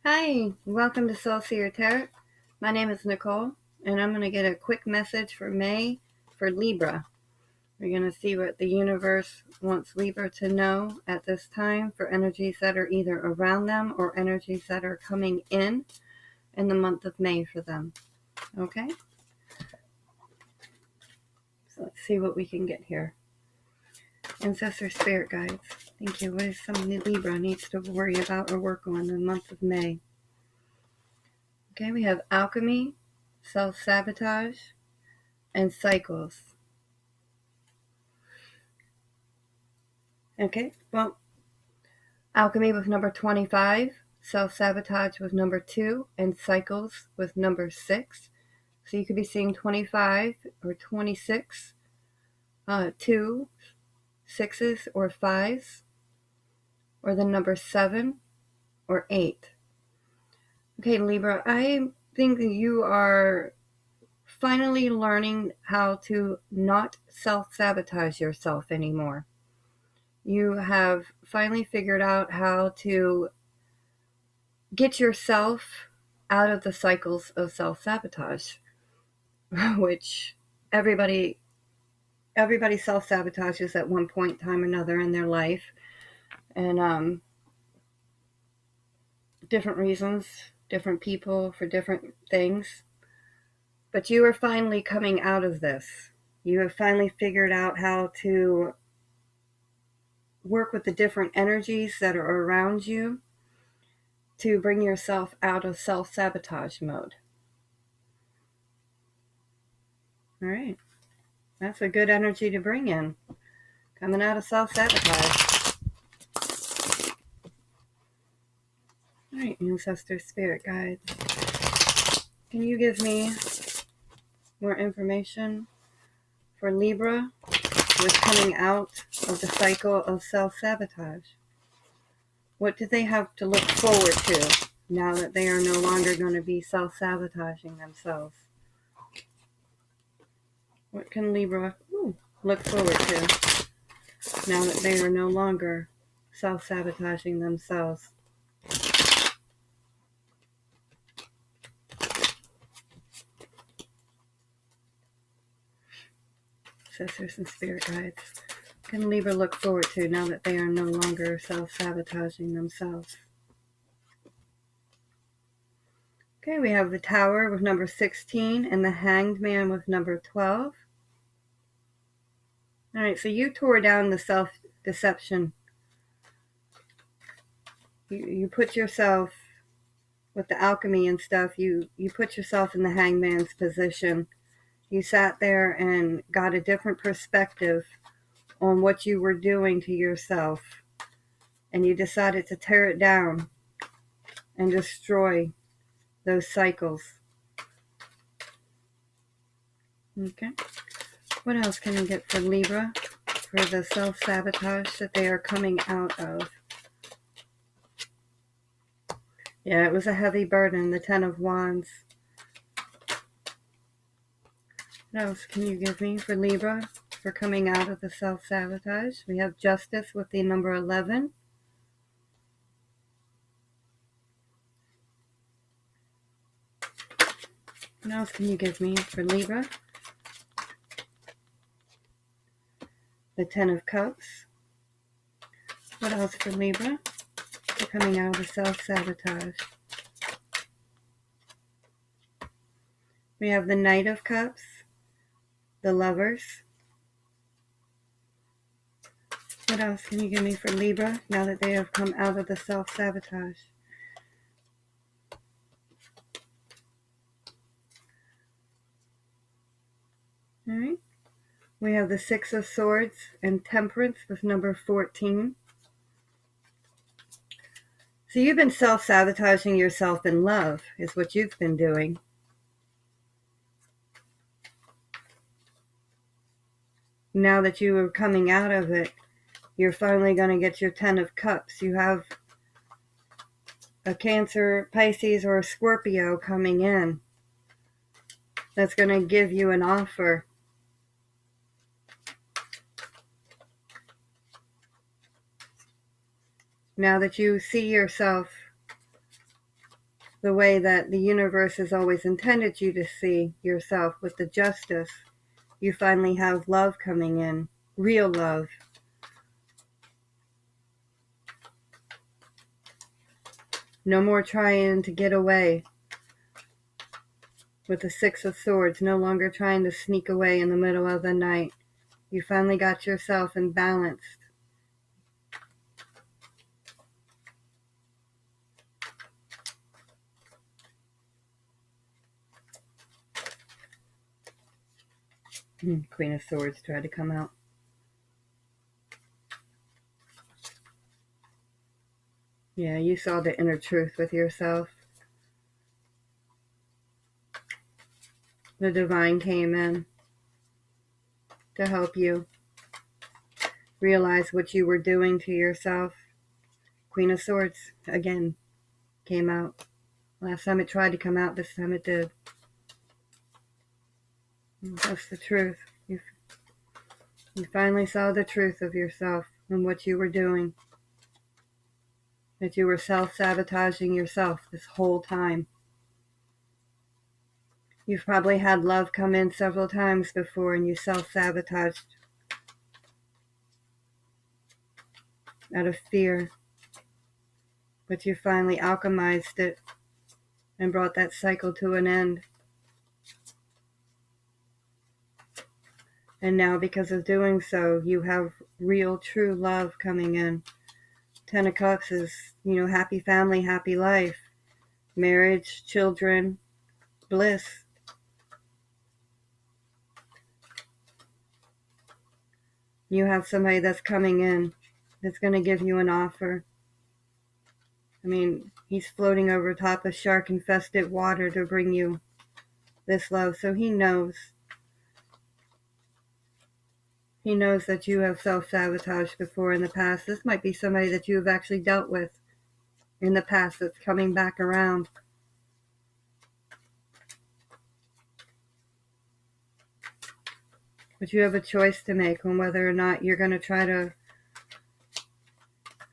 Hi, welcome to Soul Seer Tarot. My name is Nicole, and I'm going to get a quick message for May for Libra. We're going to see what the universe wants Libra to know at this time for energies that are either around them or energies that are coming in the month of May for them. Okay? So let's see what we can get here. Ancestor Spirit Guides, thank you. What is something that Libra needs to worry about or work on in the month of May? Okay, we have alchemy, self-sabotage, and cycles. Okay, well, alchemy with number 25, self-sabotage with number 2, and cycles with number 6. So you could be seeing 25 or 26, 2, 6s or 5s, or the number 7 or 8. Okay, Libra, I think that you are finally learning how to not self-sabotage yourself anymore. You have finally figured out how to get yourself out of the cycles of self-sabotage, which everybody self-sabotages at one point in time or another in their life, and different reasons, different people for different things. But you are finally coming out of this. You have finally figured out how to work with the different energies that are around you to bring yourself out of self-sabotage mode. All right. That's a good energy to bring in. Coming out of self-sabotage. All right, Ancestor Spirit Guides. Can you give me more information for Libra with coming out of the cycle of self-sabotage? What do they have to look forward to now that they are no longer going to be self-sabotaging themselves? What can Libra look forward to now that they are no longer self-sabotaging themselves? Sisters and Spirit Guides. Can Libra look forward to now that they are no longer self-sabotaging themselves? Okay, we have the Tower with number 16 and the Hanged Man with number 12. All right, so you tore down the self-deception. You put yourself, with the alchemy and stuff, you put yourself in the Hangman's position. You sat there and got a different perspective on what you were doing to yourself. And you decided to tear it down and destroy those cycles. Okay. What else can you get for Libra for the self-sabotage that they are coming out of? Yeah, it was a heavy burden, the 10 of Wands. What else can you give me for Libra for coming out of the self-sabotage? We have Justice with the number 11. What else can you give me for Libra? The 10 of Cups. What else for Libra for coming out of the self-sabotage? We have the Knight of Cups, the Lovers. What else can you give me for Libra now that they have come out of the self-sabotage? All right. We have the Six of Swords and Temperance with number 14. So you've been self-sabotaging yourself in love, is what you've been doing. Now that you are coming out of it, you're finally going to get your 10 of Cups. You have a Cancer, Pisces, or a Scorpio coming in that's going to give you an offer. Now that you see yourself the way that the universe has always intended you to see yourself, with the justice. You finally have love coming in, real love. No more trying to get away with the Six of Swords, no longer trying to sneak away in the middle of the night. You finally got yourself in balance. Queen of Swords tried to come out. Yeah, you saw the inner truth with yourself. The divine came in to help you realize what you were doing to yourself. Queen of Swords, again, came out. Last time it tried to come out, this time it did. That's the truth. You finally saw the truth of yourself and what you were doing. That you were self-sabotaging yourself this whole time. You've probably had love come in several times before and you self-sabotaged out of fear. But you finally alchemized it and brought that cycle to an end. And now, because of doing so, you have real, true love coming in. Ten of Cups is, happy family, happy life. Marriage, children, bliss. You have somebody that's coming in that's going to give you an offer. I mean, he's floating over top of shark-infested water to bring you this love. So he knows. He knows that you have self-sabotaged before in the past. This might be somebody that you have actually dealt with in the past that's coming back around. But you have a choice to make on whether or not you're going to try to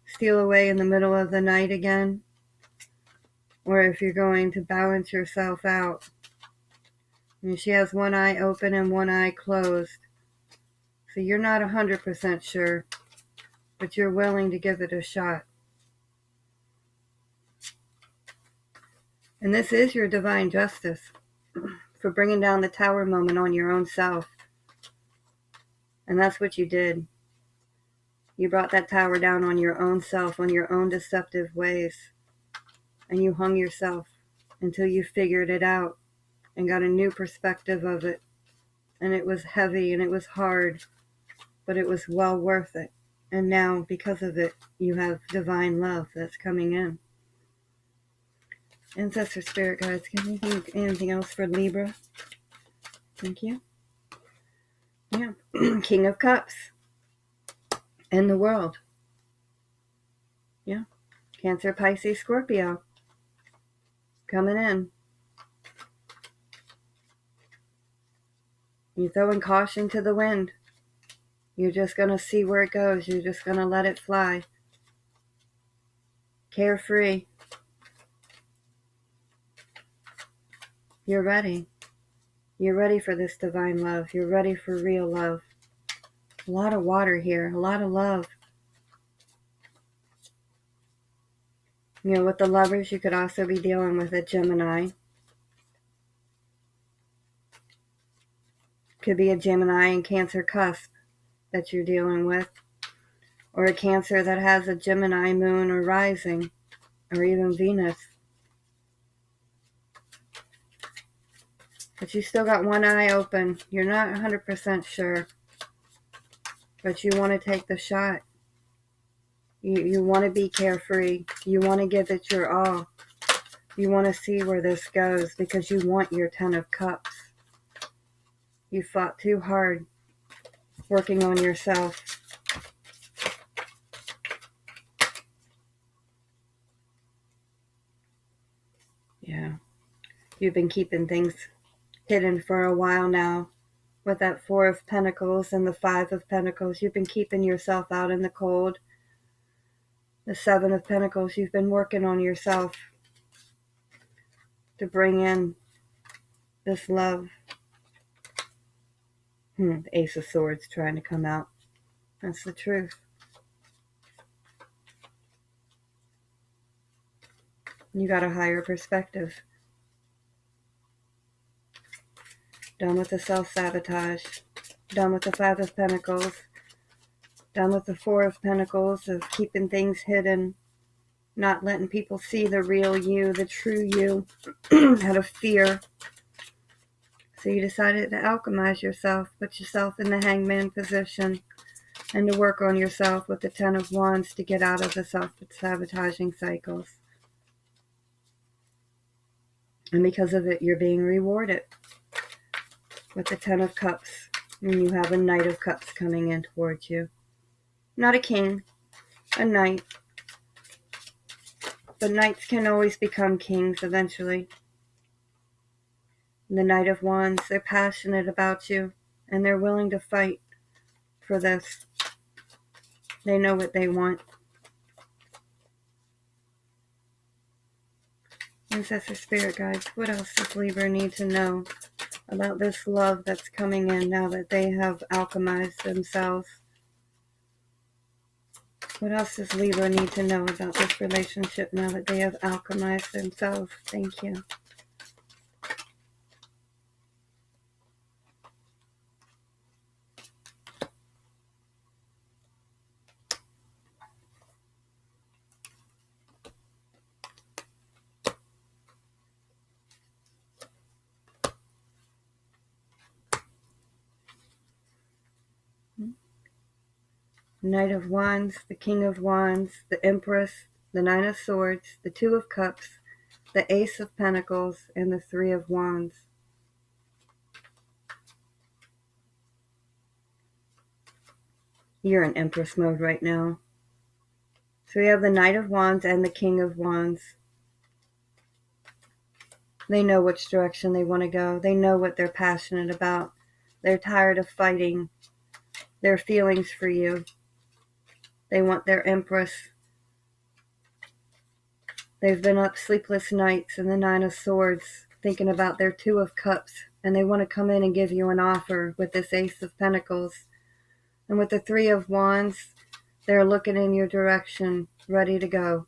steal away in the middle of the night again, or if you're going to balance yourself out. And she has one eye open and one eye closed. So you're not 100% sure, but you're willing to give it a shot. And this is your divine justice for bringing down the tower moment on your own self. And that's what you did. You brought that tower down on your own self, on your own deceptive ways. And you hung yourself until you figured it out and got a new perspective of it. And it was heavy and it was hard, but it was well worth it. And now, because of it, you have divine love that's coming in. Ancestor Spirit Guides, can you think anything else for Libra? Thank you. Yeah. King of Cups. In the world. Yeah. Cancer, Pisces, Scorpio. Coming in. You're throwing caution to the wind. You're just going to see where it goes. You're just going to let it fly. Carefree. You're ready. You're ready for this divine love. You're ready for real love. A lot of water here. A lot of love. With the Lovers, you could also be dealing with a Gemini. Could be a Gemini and Cancer cusp that you're dealing with. Or a Cancer that has a Gemini moon or rising. Or even Venus. But you still got one eye open. You're not 100% sure. But you want to take the shot. You want to be carefree. You want to give it your all. You want to see where this goes because you want your 10 of Cups. You fought too hard working on yourself. Yeah. You've been keeping things hidden for a while now. With that 4 of Pentacles and the 5 of Pentacles, you've been keeping yourself out in the cold. The 7 of Pentacles, you've been working on yourself. to bring in this love. The Ace of Swords trying to come out. That's the truth. You got a higher perspective. Done with the self-sabotage. Done with the Five of Pentacles. Done with the Four of Pentacles of keeping things hidden. Not letting people see the real you, the true you, out of fear. So you decided to alchemize yourself, put yourself in the hangman position, and to work on yourself with the Ten of Wands to get out of the self-sabotaging cycles. And because of it, you're being rewarded with the Ten of Cups. And you have a Knight of Cups coming in towards you. Not a king, a knight. But knights can always become kings eventually. The Knight of Wands, they're passionate about you, and they're willing to fight for this. They know what they want. Ancestor Spirit Guides, what else does Libra need to know about this love that's coming in now that they have alchemized themselves? What else does Libra need to know about this relationship now that they have alchemized themselves? Thank you. Knight of Wands, the King of Wands, the Empress, the Nine of Swords, the Two of Cups, the Ace of Pentacles, and the Three of Wands. You're in Empress mode right now. So we have the Knight of Wands and the King of Wands. They know which direction they want to go. They know what they're passionate about. They're tired of fighting their feelings for you. They want their Empress. They've been up sleepless nights in the Nine of Swords thinking about their Two of Cups, and they want to come in and give you an offer with this Ace of Pentacles. And with the Three of Wands, they're looking in your direction, ready to go.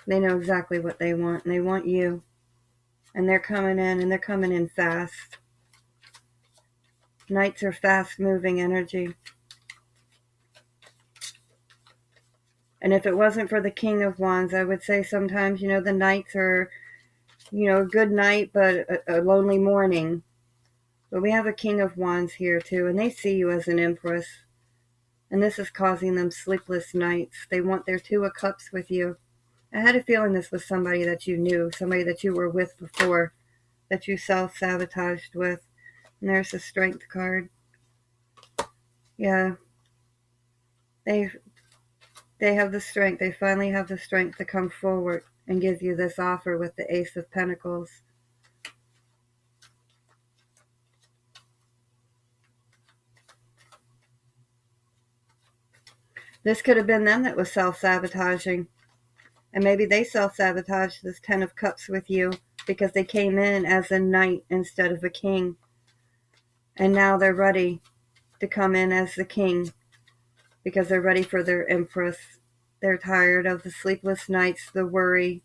They know exactly what they want, and they want you. And they're coming in, and they're coming in fast. Knights are fast-moving energy. And if it wasn't for the King of Wands, I would say sometimes, the Knights are, a good night, but a lonely morning. But we have a King of Wands here, too, and they see you as an Empress. And this is causing them sleepless nights. They want their Two of Cups with you. I had a feeling this was somebody that you knew, somebody that you were with before, that you self-sabotaged with. And there's the Strength card. Yeah. They have the strength. They finally have the strength to come forward and give you this offer with the Ace of Pentacles. This could have been them that was self-sabotaging. And maybe they self-sabotaged this Ten of Cups with you because they came in as a knight instead of a king. And now they're ready to come in as the king because they're ready for their Empress. They're tired of the sleepless nights, the worry.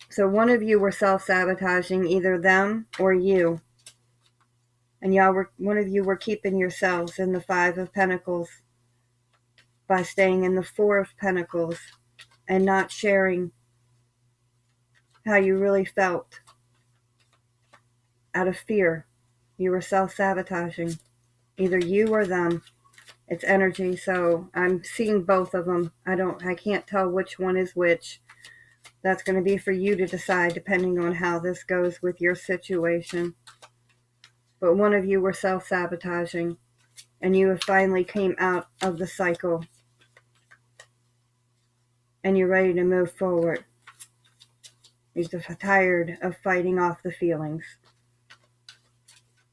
So one of you were self-sabotaging, either them or you. And one of you were keeping yourselves in the Five of Pentacles by staying in the Four of Pentacles and not sharing how you really felt out of fear. You were self-sabotaging, either you or them. It's energy, so I'm seeing both of them. I can't tell which one is which. That's going to be for you to decide depending on how this goes with your situation. But one of you were self-sabotaging, and you have finally came out of the cycle. And you're ready to move forward. You're tired of fighting off the feelings.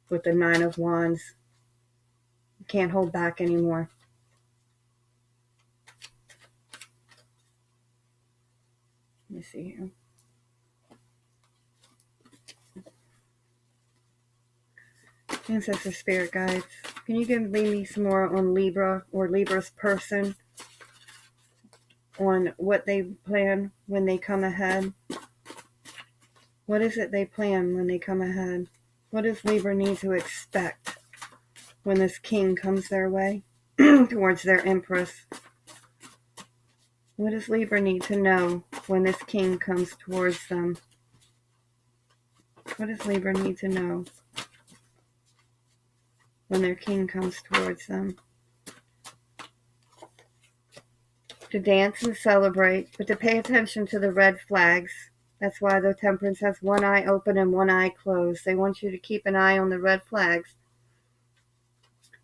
With the Nine of Wands. You can't hold back anymore. me see here. Ancestor Spirit Guides, can you give me some more on Libra or Libra's person, on what they plan when they come ahead? What is it they plan when they come ahead? What does Libra need to expect when this king comes their way towards their Empress? What does Libra need to know when this king comes towards them? What does Libra need to know when their king comes towards them? To dance and celebrate, but to pay attention to the red flags. That's why the Temperance has one eye open and one eye closed. They want you to keep an eye on the red flags.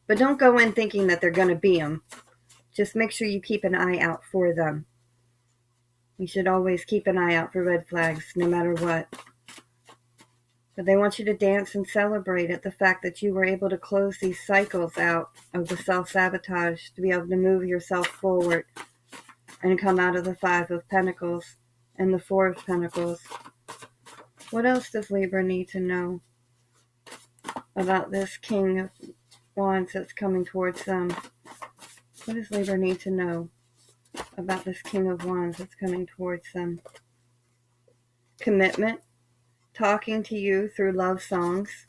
But don't go in thinking that they're going to be them. Just make sure you keep an eye out for them. You should always keep an eye out for red flags, no matter what. But they want you to dance and celebrate at the fact that you were able to close these cycles out of the self-sabotage, to be able to move yourself forward and come out of the Five of Pentacles and the Four of Pentacles. What else does Libra need to know about this King of Wands that's coming towards them? What does Libra need to know about this King of Wands that's coming towards them? Commitment. Talking to you through love songs.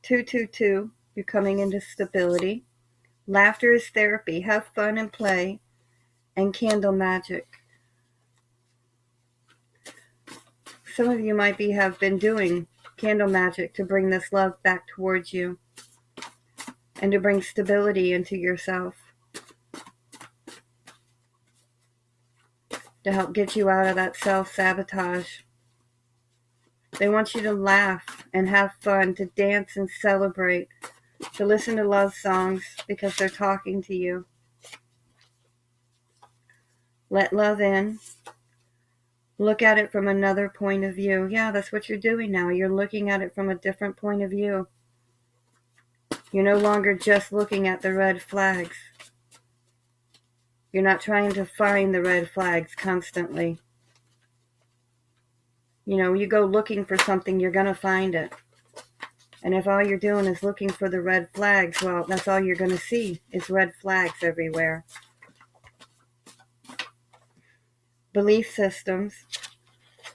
222. You're coming into stability. Laughter is therapy. Have fun and play. And candle magic. Some of you might have been doing candle magic to bring this love back towards you and to bring stability into yourself, to help get you out of that self-sabotage. They want you to laugh and have fun, to dance and celebrate, to listen to love songs because they're talking to you. Let love in. Look at it from another point of view. Yeah, that's what you're doing now. You're looking at it from a different point of view. You're no longer just looking at the red flags. You're not trying to find the red flags constantly. You know, you go looking for something, you're going to find it. And if all you're doing is looking for the red flags, well, that's all you're going to see is red flags everywhere. Belief systems.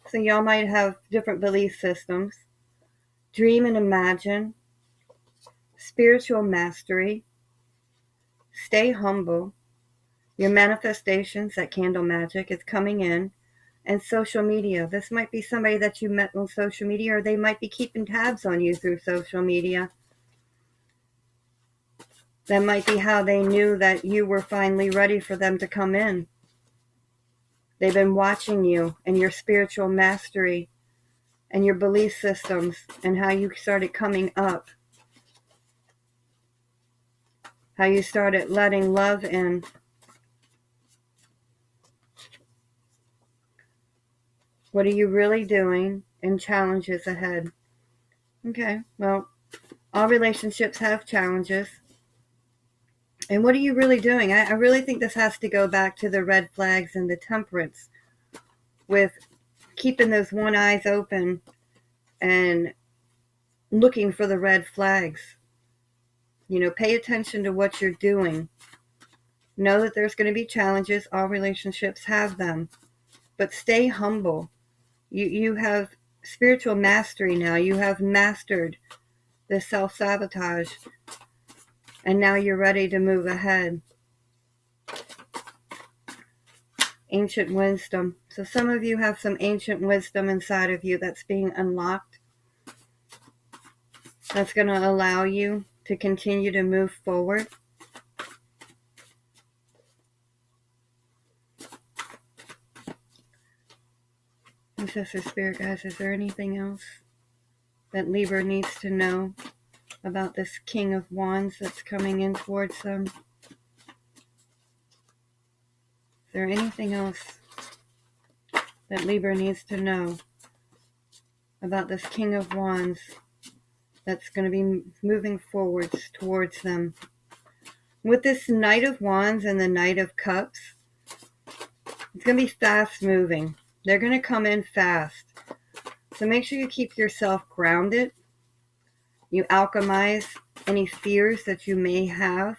So y'all might have different belief systems. Dream and imagine. Spiritual mastery. Stay humble. Your manifestations, that candle magic, is coming in. And social media. This might be somebody that you met on social media, or they might be keeping tabs on you through social media. That might be how they knew that you were finally ready for them to come in. They've been watching you and your spiritual mastery and your belief systems and how you started coming up. How you started letting love in. What are you really doing? And challenges ahead. Okay, well, all relationships have challenges. And what are you really doing? I really think this has to go back to the red flags and the Temperance, with keeping those one eyes open and looking for the red flags. You know, pay attention to what you're doing. Know that there's going to be challenges. All relationships have them. But stay humble. You have spiritual mastery now. You have mastered the self-sabotage. And now you're ready to move ahead. Ancient wisdom. So some of you have some ancient wisdom inside of you that's being unlocked. That's going to allow you to continue to move forward. Ancestor Spirit Guides, is there anything else that Libra needs to know about this King of Wands that's coming in towards them? Is there anything else that Libra needs to know about this King of Wands that's going to be moving forwards towards them? With this Knight of Wands and the Knight of Cups, it's going to be fast moving. They're going to come in fast. So make sure you keep yourself grounded. You alchemize any fears that you may have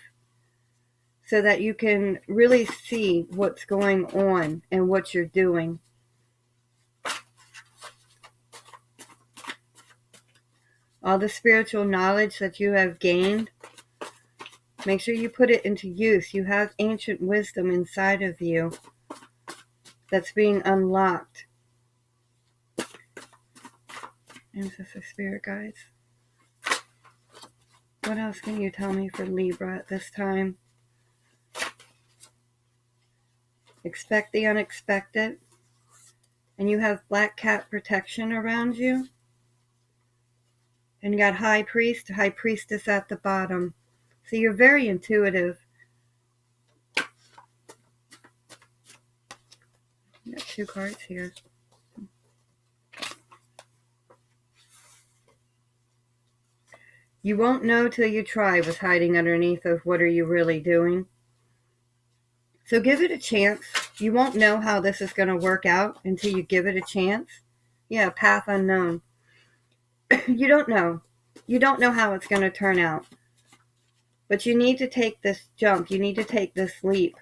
so that you can really see what's going on and what you're doing. All the spiritual knowledge that you have gained, make sure you put it into use. You have ancient wisdom inside of you that's being unlocked. Ancestor spirit guides. What else can you tell me for Libra at this time? Expect the unexpected. And you have black cat protection around you. And you got high priest, high priestess at the bottom. So you're very intuitive. You got 2 cards here. You won't know till you try what's hiding underneath of what are you really doing. So give it a chance. You won't know how this is going to work out until you give it a chance. Yeah, path unknown. You don't know. You don't know how it's going to turn out. But you need to take this jump. You need to take this leap.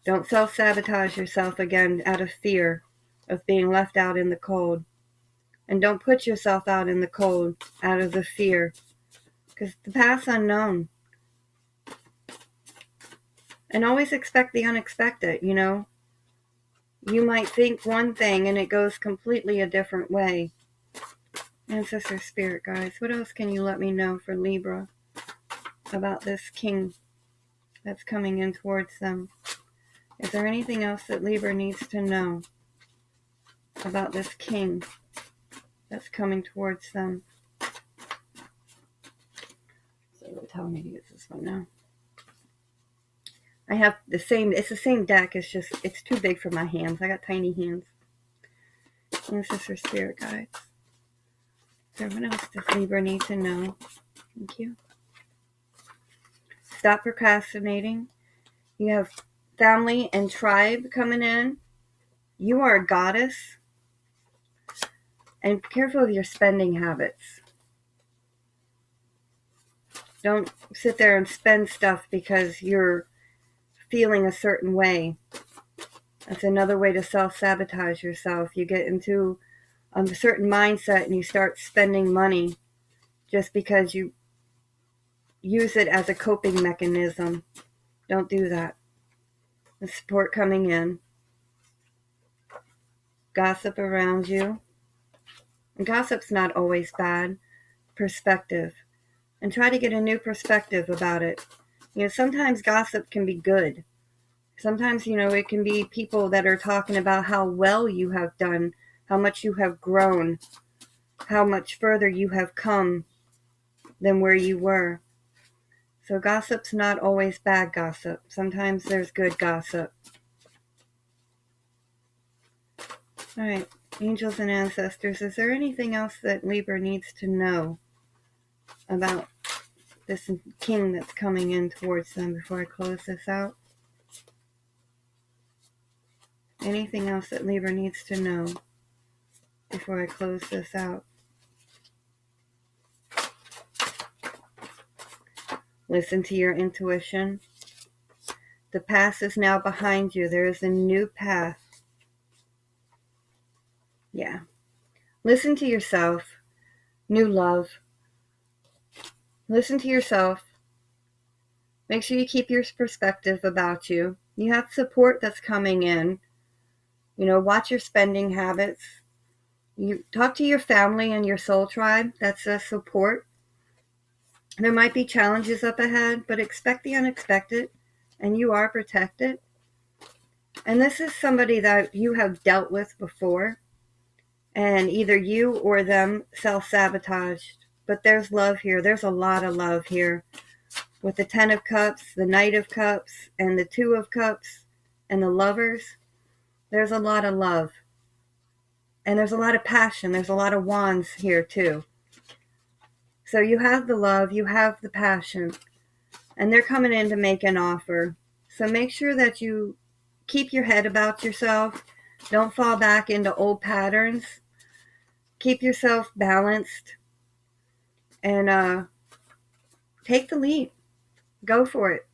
Don't self-sabotage yourself again out of fear of being left out in the cold. And don't put yourself out in the cold out of the fear. Because the path's unknown. And always expect the unexpected, you know. You might think one thing and it goes completely a different way. Ancestor spirit guides, what else can you let me know for Libra about this king that's coming in towards them? Is there anything else that Libra needs to know about this king that's coming towards them? So they're telling me to use this one now. I have the same, it's the same deck, it's just, it's too big for my hands. I got tiny hands. Ancestor spirit guides. So what else does Libra need to know? Thank you. Stop procrastinating. You have family and tribe coming in. You are a goddess. And be careful of your spending habits. Don't sit there and spend stuff because you're feeling a certain way. That's another way to self-sabotage yourself. You get into a certain mindset and you start spending money just because you use it as a coping mechanism. Don't do that. The support coming in. Gossip around you. And gossip's not always bad. Perspective. And try to get a new perspective about it. You know, sometimes gossip can be good. Sometimes, you know, it can be people that are talking about how well you have done, how much you have grown, how much further you have come than where you were. So gossip's not always bad gossip. Sometimes there's good gossip. All right, angels and ancestors, is there anything else that Libra needs to know about this king that's coming in towards them before I close this out? Anything else that Libra needs to know before I close this out? Listen to your intuition. The past is now behind you. There is a new path. Yeah. Listen to yourself. New love. Listen to yourself. Make sure you keep your perspective about you. You have support that's coming in. You know, watch your spending habits. You talk to your family and your soul tribe. That's a support. There might be challenges up ahead, but expect the unexpected, and you are protected. And this is somebody that you have dealt with before, and either you or them self-sabotaged. But there's love here. There's a lot of love here. With the 10 of Cups, the Knight of Cups, and the 2 of Cups, and the Lovers, there's a lot of love. And there's a lot of passion. There's a lot of wands here too. So you have the love, you have the passion, and they're coming in to make an offer. So make sure that you keep your head about yourself. Don't fall back into old patterns. Keep yourself balanced and take the leap. Go for it.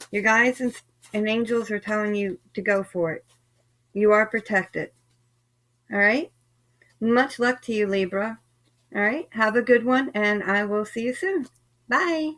Your guides and angels are telling you to go for it. You are protected. All right? Much luck to you, Libra. All right? Have a good one, and I will see you soon. Bye.